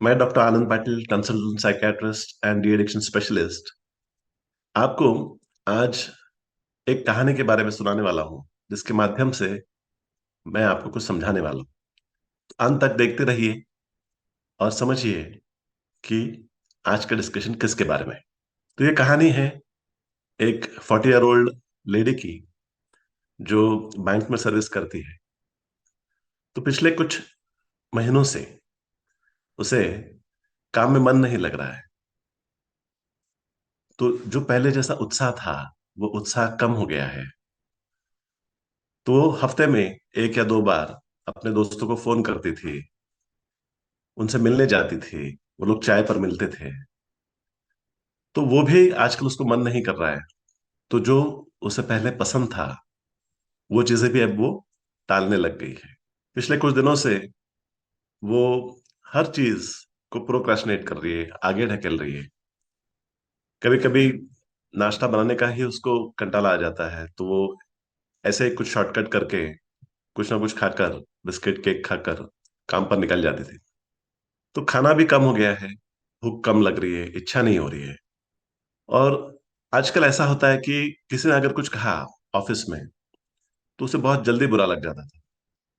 मैं doctor Anand Patil, consultant psychiatrist and de addiction specialist, आपको आज एक कहानी के बारे में सुनाने वाला हूं, जिसके माध्यम से मैं आपको कुछ समझाने वाला हूं। अंत तक देखते रहिए और समझिए कि आज का डिस्कशन किसके बारे में है। तो ये कहानी है एक 40 ईयर ओल्ड लेडी की, जो बैंक में सर्विस करती है। तो पिछले कुछ महीनों से उसे काम में मन नहीं लग रहा है। तो जो पहले जैसा उत्साह था, वो उत्साह कम हो गया है। तो वो हफ्ते में एक या दो बार अपने दोस्तों को फोन करती थी, उनसे मिलने जाती थी। वो लोग चाय पर मिलते थे। तो वो भी आजकल उसको मन नहीं कर रहा है। तो जो उसे पहले पसंद था, वो चीजें भी अब वो टालने लग गई है। पिछले कुछ दिनों से वो हर चीज को प्रोक्रेस्टिनेट कर रही है, आगे ढकेल रही है। कभी कभी नाश्ता बनाने का ही उसको कंटाला आ जाता है, तो वो ऐसे ही कुछ शॉर्टकट करके कुछ ना कुछ खाकर, बिस्किट केक खाकर काम पर निकल जाती थी। तो खाना भी कम हो गया है, भूख कम लग रही है, इच्छा नहीं हो रही है। और आजकल ऐसा होता है कि किसी ने अगर कुछ कहा ऑफिस में, तो उसे बहुत जल्दी बुरा लग जाता था।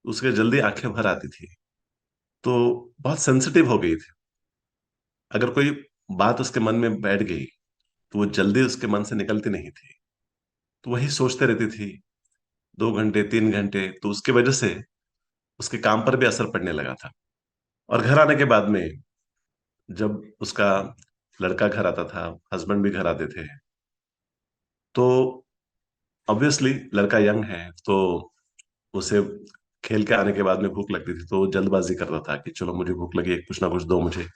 उसके जल्दी आंखें भर आती थी। तो बहुत सेंसिटिव हो गई थी। अगर कोई बात उसके मन में बैठ गई, तो वो जल्दी उसके मन से निकलती नहीं थी। तो वही सोचते रहती थी 2 घंटे 3 घंटे। तो उसके वजह से उसके काम पर भी असर पड़ने लगा था। और घर आने के बाद में, जब उसका लड़का घर आता था, हस्बैंड भी घर आते थे, तो ऑब्वियसली लड़का यंग है, तो उसे खेल के आने के बाद में भूख लगती थी, तो वो जल्दबाजी करता था कि चलो मुझे भूख लगी है, कुछ ना कुछ दो मुझे।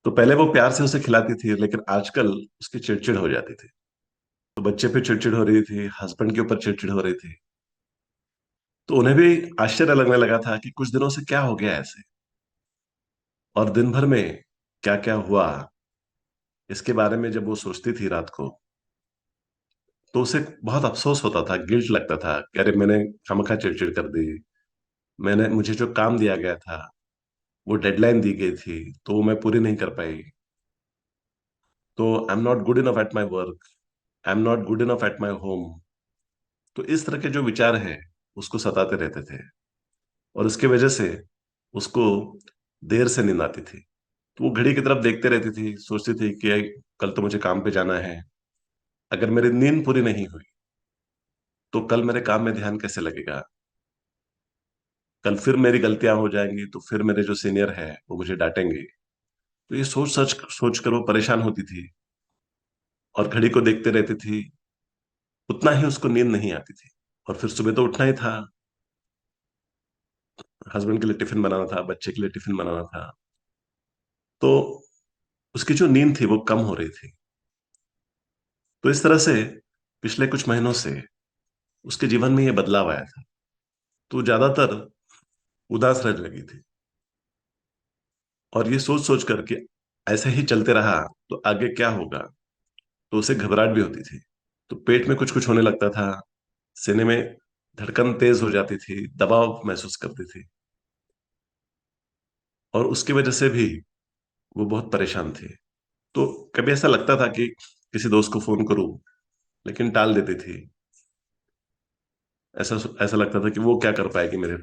तो पहले वो प्यार से उसे खिलाती थी, लेकिन आजकल उसकी चिड़चिड़ हो जाती थी। तो बच्चे पे चिड़चिड़ हो रही थी, हस्बैंड के ऊपर चिड़चिड़ हो रही थी। तो उन्हें भी आश्चर्य लगने लगा था कि कुछ दिनों से क्या हो गया ऐसे, और दिन भर में क्या क्या हुआ। इसके बारे में जब वो सोचती थी रात को, तो उसे बहुत अफसोस होता था, गिल्ट लगता था कि अरे मैंने खामखा चिड़चिड़ कर दी। मुझे जो काम दिया गया था, वो डेडलाइन दी गई थी, तो वो मैं पूरी नहीं कर पाई। तो I am not good enough at my work, I am not good enough at my home. तो इस तरह के जो विचार हैं, उसको सताते रहते थे। और उसकी वजह से उसको देर से नींद आती थी। तो वो घड़ी की तरफ देखते रहती थी, सोचती थी कि कल तो मुझे काम पे जाना है। अगर मेरी नींद पूरी नहीं हुई, तो कल मेरे काम में ध्यान कैसे लगेगा। कल फिर मेरी गलतियां हो जाएंगी, तो फिर मेरे जो सीनियर है वो मुझे डांटेंगे। तो ये सोच सच सोच कर वो परेशान होती थी और घड़ी को देखते रहती थी। उतना ही उसको नींद नहीं आती थी। और फिर सुबह तो उठना ही था, हस्बैंड के लिए टिफिन बनाना था, बच्चे के लिए टिफिन बनाना था। तो उसकी जो नींद थी वो कम हो रही थी। तो इस तरह से पिछले कुछ महीनों से उसके जीवन में ये बदलाव आया था। तो ज्यादातर उदास रहने लगी थी। और ये सोच सोच कर कि ऐसे ही चलते रहा तो आगे क्या होगा, तो उसे घबराहट भी होती थी। तो पेट में कुछ कुछ होने लगता था, सीने में धड़कन तेज हो जाती थी, दबाव महसूस करती थी। और उसकी वजह से भी वो बहुत परेशान थी। तो कभी ऐसा लगता था कि किसी दोस्त को फोन करूं, लेकिन टाल देती थी। ऐसा ऐसा लगता था कि वो क्या कर पाएगी मेरे।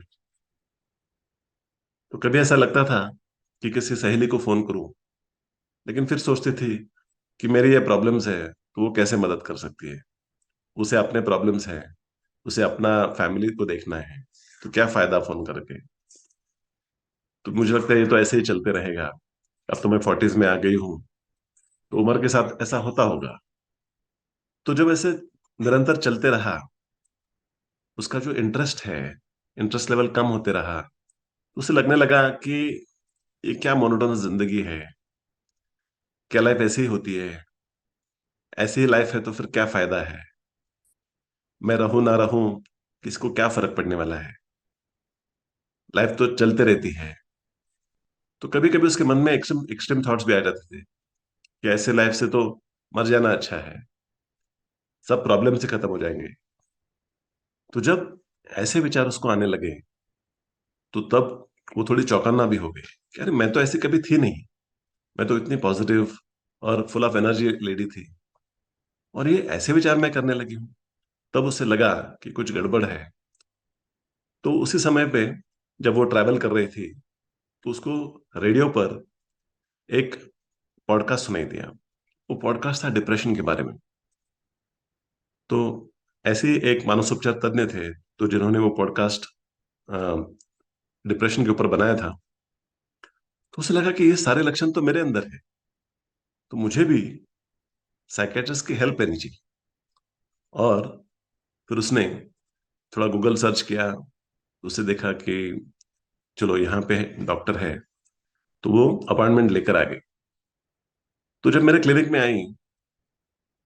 तो कभी ऐसा लगता था कि किसी सहेली को फोन करूं, लेकिन फिर सोचती थी कि मेरी ये प्रॉब्लम्स है, तो वो कैसे मदद कर सकती है। उसे अपने प्रॉब्लम्स है, उसे अपना फैमिली को देखना है। तो क्या फायदा फोन करके। तो मुझे लगता है ये तो ऐसे ही चलते रहेगा। अब तो मैं 40s में आ गई हूँ, तो उम्र के साथ ऐसा होता होगा। तो जब ऐसे निरंतर चलते रहा, उसका जो इंटरेस्ट है, इंटरेस्ट लेवल कम होते रहा, तो उसे लगने लगा कि ये क्या मोनोटोनस जिंदगी है। क्या लाइफ ऐसी ही होती है? ऐसी ही लाइफ है तो फिर क्या फायदा है? मैं रहूं ना रहूं, किसको क्या फर्क पड़ने वाला है? लाइफ तो चलते रहती है। तो कभी कभी उसके मन में एक्सट्रीम एक्सट्रीम थॉट्स भी आ जाते थे कि ऐसे लाइफ से तो मर जाना अच्छा है, सब प्रॉब्लम से खत्म हो जाएंगे। तो जब ऐसे विचार उसको आने लगे, तो तब वो थोड़ी चौकन्ना भी हो गई कि अरे मैं तो ऐसी कभी थी नहीं, मैं तो इतनी पॉजिटिव और फुल ऑफ एनर्जी लेडी थी, और ये ऐसे विचार मैं करने लगी हूँ। तब उसे लगा कि कुछ गड़बड़ है। तो उसी समय पे जब वो ट्रैवल कर रही थी, तो उसको रेडियो पर एक पॉडकास्ट सुनाई दिया। वो पॉडकास्ट था डिप्रेशन के बारे में। तो ऐसे ही एक मानसोपचार तज्ञ थे, तो जिन्होंने वो पॉडकास्ट डिप्रेशन के ऊपर बनाया था, तो उसे लगा कि ये सारे लक्षण तो मेरे अंदर है, तो मुझे भी साइकेट्रिस्ट की हेल्प लेनी चाहिए। और फिर उसने थोड़ा गूगल सर्च किया, उसे देखा कि चलो यहाँ पे डॉक्टर है, तो वो अपॉइंटमेंट लेकर आ गई। तो जब मेरे क्लिनिक में आई,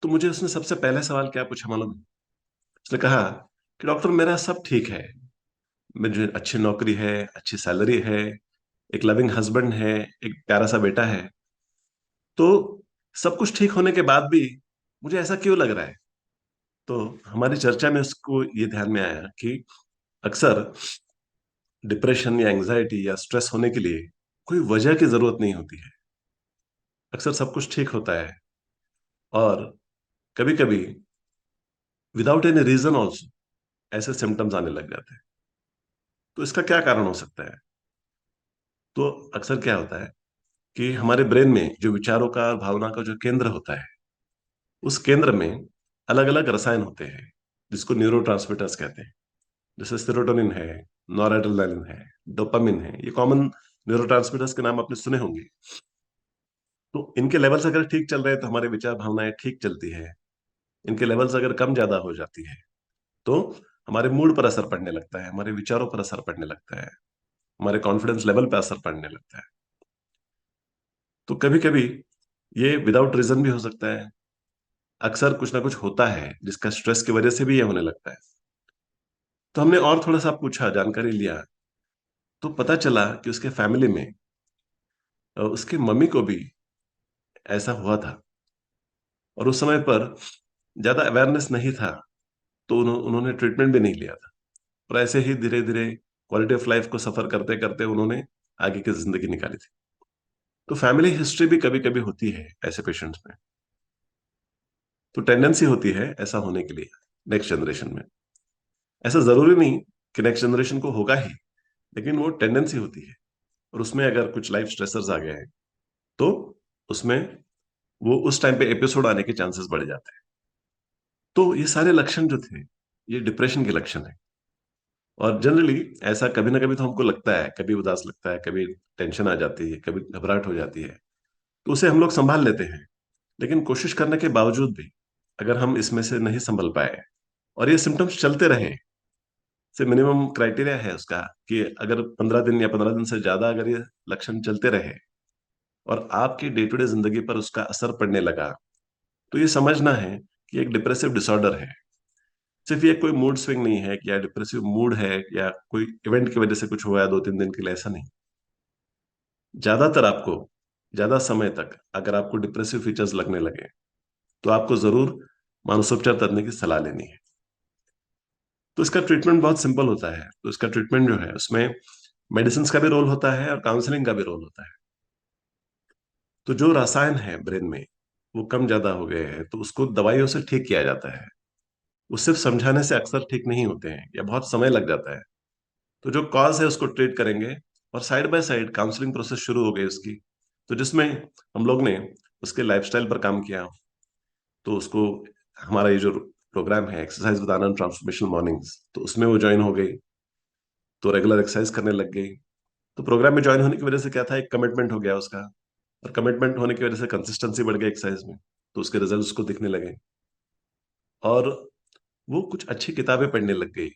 तो मुझे उसने सबसे पहले सवाल क्या पूछा मालूम है? उसने कहा कि डॉक्टर मेरा सब ठीक है, मुझे अच्छी नौकरी है, अच्छी सैलरी है, एक लविंग हस्बैंड है, एक प्यारा सा बेटा है, तो सब कुछ ठीक होने के बाद भी मुझे ऐसा क्यों लग रहा है? तो हमारी चर्चा में उसको ये ध्यान में आया कि अक्सर डिप्रेशन या एंग्जाइटी या स्ट्रेस होने के लिए कोई वजह की जरूरत नहीं होती है। अक्सर सब कुछ ठीक होता है, और कभी कभी विदाउट एनी रीजन ऑल्सो ऐसे सिम्टम्स आने लग जाते हैं। तो इसका क्या कारण हो सकता है? तो अक्सर क्या होता है कि हमारे ब्रेन में जो विचारों का और भावना का जो केंद्र होता है, उस केंद्र में अलग अलग रसायन होते हैं, जिसको न्यूरोट्रांसमीटर्स कहते हैं। जैसे सेरोटोनिन है, नॉरएड्रेनालिन है, डोपामिन है, ये कॉमन न्यूरोट्रांसमीटर्स के नाम आपने सुने होंगे। तो इनके लेवल्स अगर ठीक चल रहे हैं तो हमारे विचार भावनाएं ठीक चलती है। इनके लेवल्स अगर कम ज्यादा हो जाती है तो हमारे मूड पर असर पड़ने लगता है, हमारे विचारों पर असर पड़ने लगता है, हमारे कॉन्फिडेंस लेवल पर असर पड़ने लगता है। तो कभी कभी ये विदाउट रीजन भी हो सकता है। अक्सर कुछ ना कुछ होता है जिसका स्ट्रेस की वजह से भी ये होने लगता है। तो हमने और थोड़ा सा पूछा, जानकारी लिया, तो पता चला कि उसके फैमिली में उसकी मम्मी को भी ऐसा हुआ था, और उस समय पर ज्यादा अवेयरनेस नहीं था, तो उन्होंने ट्रीटमेंट भी नहीं लिया था। और ऐसे ही धीरे धीरे क्वालिटी ऑफ लाइफ को सफर करते करते उन्होंने आगे की जिंदगी निकाली थी। तो फैमिली हिस्ट्री भी कभी कभी होती है ऐसे पेशेंट्स में। तो टेंडेंसी होती है ऐसा होने के लिए नेक्स्ट जनरेशन में। ऐसा जरूरी नहीं कि नेक्स्ट जनरेशन को होगा ही, लेकिन वो टेंडेंसी होती है। और उसमें अगर कुछ लाइफ स्ट्रेसर्स आ गए हैं, तो उसमें वो उस टाइम पे एपिसोड आने के चांसेस बढ़ जाते हैं। तो ये सारे लक्षण जो थे, ये डिप्रेशन के लक्षण है। और जनरली ऐसा कभी ना कभी तो हमको लगता है, कभी उदास लगता है, कभी टेंशन आ जाती है, कभी घबराहट हो जाती है, तो उसे हम लोग संभाल लेते हैं। लेकिन कोशिश करने के बावजूद भी अगर हम इसमें से नहीं संभल पाए और ये सिम्टम्स चलते रहे, से मिनिमम क्राइटेरिया है उसका कि अगर 15 दिन या 15 दिन से ज्यादा अगर ये लक्षण चलते रहे और आपकी डे टू डे जिंदगी पर उसका असर पड़ने लगा, तो ये समझना है कि एक डिप्रेसिव डिसऑर्डर है। सिर्फ ये कोई मूड स्विंग नहीं है कि या डिप्रेसिव मूड है या कोई इवेंट की वजह से कुछ हुआ है 2-3 दिन के लिए, ऐसा नहीं। ज्यादातर आपको ज्यादा समय तक अगर आपको डिप्रेसिव फीचर्स लगने लगे, तो आपको जरूर मानसोपचार तज्ञ की सलाह लेनी है। तो इसका ट्रीटमेंट बहुत सिंपल होता है। तो इसका ट्रीटमेंट जो है उसमें मेडिसिन का भी रोल होता है और काउंसलिंग का भी रोल होता है। तो जो रसायन है ब्रेन में वो कम ज्यादा हो गए हैं, तो उसको दवाइयों से ठीक किया जाता है। वो सिर्फ समझाने से अक्सर ठीक नहीं होते हैं या बहुत समय लग जाता है। तो जो कॉज है उसको ट्रीट करेंगे, और side by side counselling process शुरू हो गई उसकी। तो जिसमें हम लोग ने उसके लाइफस्टाइल पर काम किया। तो उसको हमारा ये जो प्रोग्राम है exercise with Anand transformation mornings, तो उसमें वो ज्वाइन हो गई। तो रेगुलर एक्सरसाइज करने लग गई। तो प्रोग्राम में ज्वाइन होने की वजह से क्या था, एक कमिटमेंट हो गया उसका। और कमिटमेंट होने की वजह से कंसिस्टेंसी बढ़ गई एक्सरसाइज में, तो उसके रिजल्ट्स उसको दिखने लगे। और वो कुछ अच्छी किताबें पढ़ने लग गई,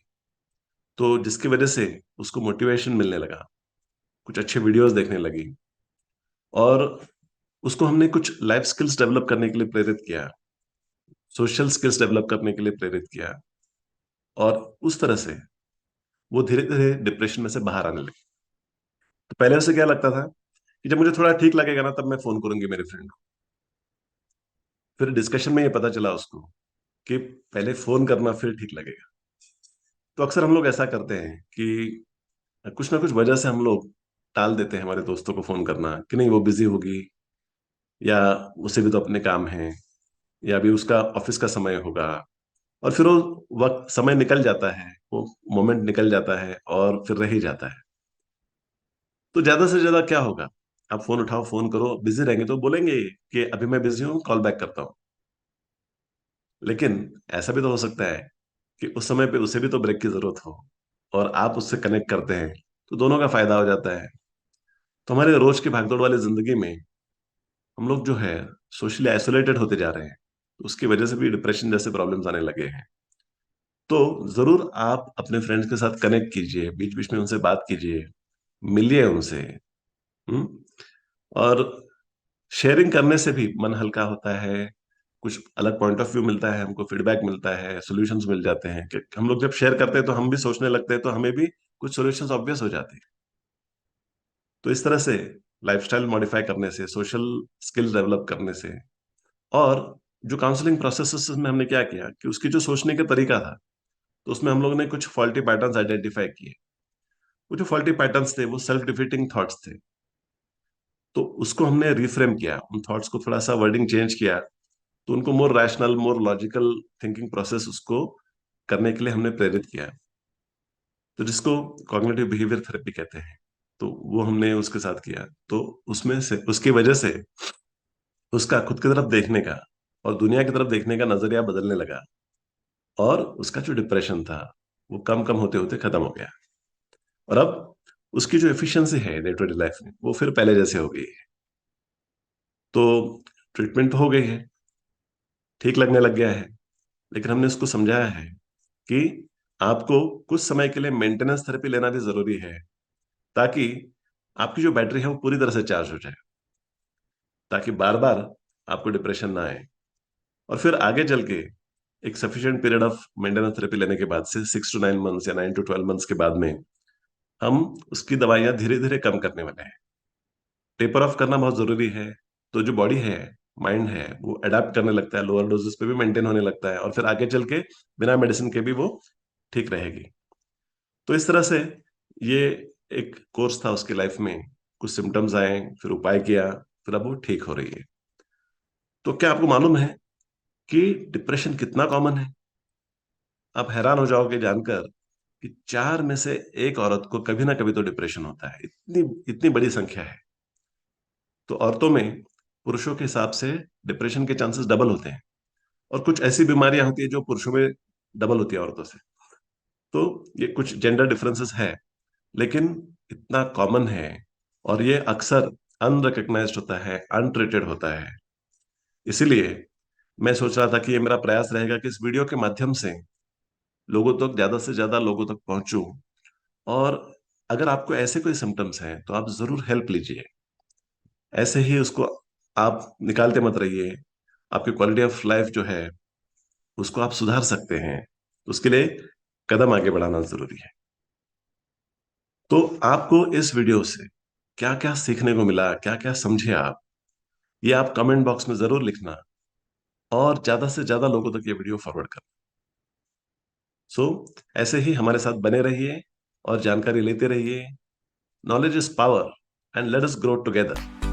तो जिसकी वजह से उसको मोटिवेशन मिलने लगा, कुछ अच्छे वीडियोस देखने लगी। और उसको हमने कुछ लाइफ स्किल्स डेवलप करने के लिए प्रेरित किया, सोशल स्किल्स डेवलप करने के लिए प्रेरित किया। और उस तरह से वो धीरे धीरे डिप्रेशन में से बाहर आने लगी। तो पहले उसे क्या लगता था कि जब मुझे थोड़ा ठीक लगेगा ना, तब मैं फोन करूंगी मेरे फ्रेंड को। फिर डिस्कशन में ये पता चला उसको कि पहले फोन करना फिर ठीक लगेगा। तो अक्सर हम लोग ऐसा करते हैं कि कुछ ना कुछ वजह से हम लोग टाल देते हैं हमारे दोस्तों को फोन करना कि नहीं वो बिजी होगी, या उसे भी तो अपने काम है, या अभी उसका ऑफिस का समय होगा। और फिर वो वक्त समय निकल जाता है, वो मोमेंट निकल जाता है और फिर रह ही जाता है। तो ज्यादा से ज्यादा क्या होगा, आप फोन उठाओ, फोन करो, बिजी रहेंगे तो बोलेंगे कि अभी मैं बिजी हूँ, कॉल बैक करता हूँ। लेकिन ऐसा भी तो हो सकता है कि उस समय पे उसे भी तो ब्रेक की जरूरत हो, और आप उससे कनेक्ट करते हैं, तो दोनों का फायदा हो जाता है। तो हमारे रोज की भागदौड़ वाली जिंदगी में हम लोग जो है सोशली आइसोलेटेड होते जा रहे हैं, तो उसकी वजह से भी डिप्रेशन जैसे प्रॉब्लम्स आने लगे हैं। तो जरूर आप अपने फ्रेंड्स के साथ कनेक्ट कीजिए, बीच बीच में उनसे बात कीजिए, मिलिए उनसे। हम्म। और शेयरिंग करने से भी मन हल्का होता है, कुछ अलग पॉइंट ऑफ व्यू मिलता है, हमको फीडबैक मिलता है, सॉल्यूशंस मिल जाते हैं। कि हम लोग जब शेयर करते हैं तो हम भी सोचने लगते हैं, तो हमें भी कुछ सॉल्यूशंस ऑब्वियस हो जाते हैं। तो इस तरह से लाइफस्टाइल मॉडिफाई करने से, सोशल स्किल डेवलप करने से, और जो काउंसलिंग प्रोसेस में हमने क्या किया कि उसकी जो सोचने का तरीका था, तो उसमें हम लोगों ने कुछ फॉल्टी पैटर्न्स आइडेंटिफाई किए। वो जो फॉल्टी पैटर्न्स थे वो सेल्फ डिफीटिंग थॉट्स थे। तो उसको हमने रिफ्रेम किया, उन थॉट्स को थोड़ा सा वर्डिंग चेंज किया, तो उनको more rational, more logical thinking process उसको करने के लिए हमने प्रेरित किया। तो जिसको कॉग्निटिव बिहेवियर थेरेपी कहते हैं, तो वो हमने उसके साथ किया। तो उसमें से उसकी वजह से उसका खुद की तरफ देखने का और दुनिया की तरफ देखने का नजरिया बदलने लगा, और उसका जो डिप्रेशन था वो कम कम होते होते खत्म हो गया। और अब उसकी जो एफिशिएंसी है डे टू डे लाइफ में, वो फिर पहले जैसे हो गई है। तो ट्रीटमेंट तो हो गई है, ठीक लगने लग गया है। लेकिन हमने उसको समझाया है कि आपको कुछ समय के लिए मेंटेनेंस थेरेपी लेना भी जरूरी है, ताकि आपकी जो बैटरी है वो पूरी तरह से चार्ज हो जाए, ताकि बार बार आपको डिप्रेशन ना आए। और फिर आगे चल के एक sufficient period of maintenance therapy लेने के बाद से 6 to 9 months या 9 to 12 months के बाद में हम उसकी दवाइयां धीरे धीरे कम करने वाले हैं। टेपर ऑफ करना बहुत जरूरी है। तो जो बॉडी है, माइंड है, वो अडेप्ट करने लगता है, लोअर डोजेस पे भी मेंटेन होने लगता है, और फिर आगे चल के बिना मेडिसिन के भी वो ठीक रहेगी। तो इस तरह से ये एक कोर्स था उसकी लाइफ में। कुछ सिम्टम्स आए, फिर उपाय किया, फिर अब वो ठीक हो रही है। तो क्या आपको मालूम है कि डिप्रेशन कितना कॉमन है? आप हैरान हो जाओगे जानकर कि 4 में से 1 औरत को कभी ना कभी तो डिप्रेशन होता है। इतनी इतनी बड़ी संख्या है। तो औरतों में पुरुषों के हिसाब से डिप्रेशन के चांसेस डबल होते हैं, और कुछ ऐसी बीमारियां होती है जो पुरुषों में डबल होती है औरतों से। तो ये कुछ जेंडर डिफरेंसेस है, लेकिन इतना कॉमन है, और ये अक्सर अनरिकग्नाइज्ड होता है, अनट्रीटेड होता है। इसीलिए मैं सोच रहा था कि ये मेरा प्रयास रहेगा कि इस वीडियो के माध्यम से लोगों तक, ज्यादा से ज्यादा लोगों तक पहुंचूं। और अगर आपको ऐसे कोई सिम्टम्स हैं तो आप जरूर हेल्प लीजिए। ऐसे ही उसको आप निकालते मत रहिए। आपकी क्वालिटी ऑफ लाइफ जो है उसको आप सुधार सकते हैं, उसके लिए कदम आगे बढ़ाना जरूरी है। तो आपको इस वीडियो से क्या क्या सीखने को मिला, क्या क्या समझे आप, ये आप कमेंट बॉक्स में जरूर लिखना, और ज्यादा से ज्यादा लोगों तक ये वीडियो फॉरवर्ड करना। सो ऐसे ही हमारे साथ बने रहिए और जानकारी लेते रहिए। Knowledge is power, and let us grow together.